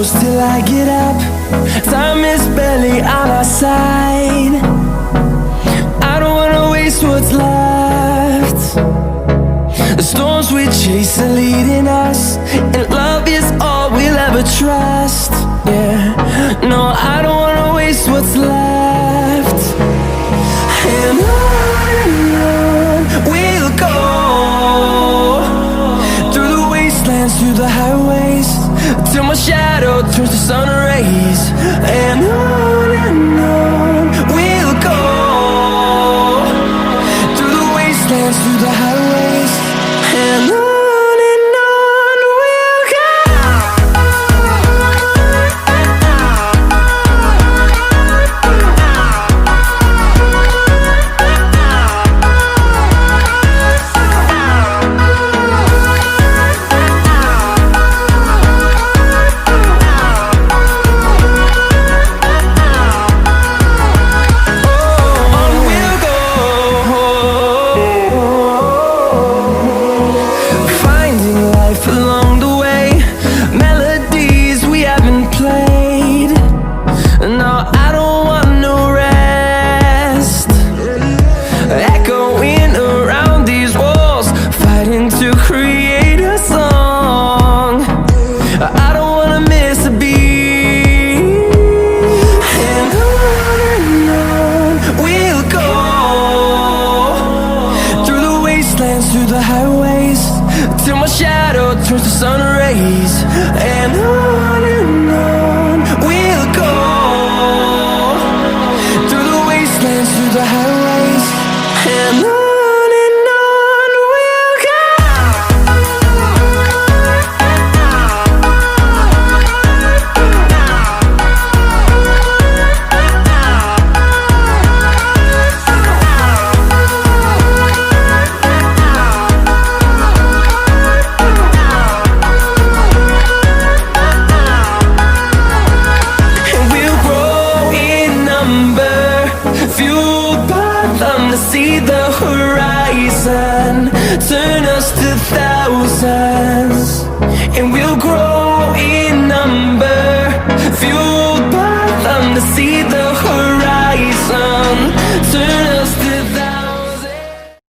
close till I get up. Time is barely on our side. I don't wanna waste what's left. The storms we chase are leading us, and love is all we'll ever trust. Yeah, no, I don't wanna waste what's left. And on we'll go, through the wastelands, through the highways, till my shadow turns to sun rays. And on we'll go, through the wastelands, through the highways, and on we'll go. Through the highways, till my shadow turns to sun rays. And on we'll go, through the wastelands, through the highways, and on. Fueled by them to see the horizon, turn us to thousands.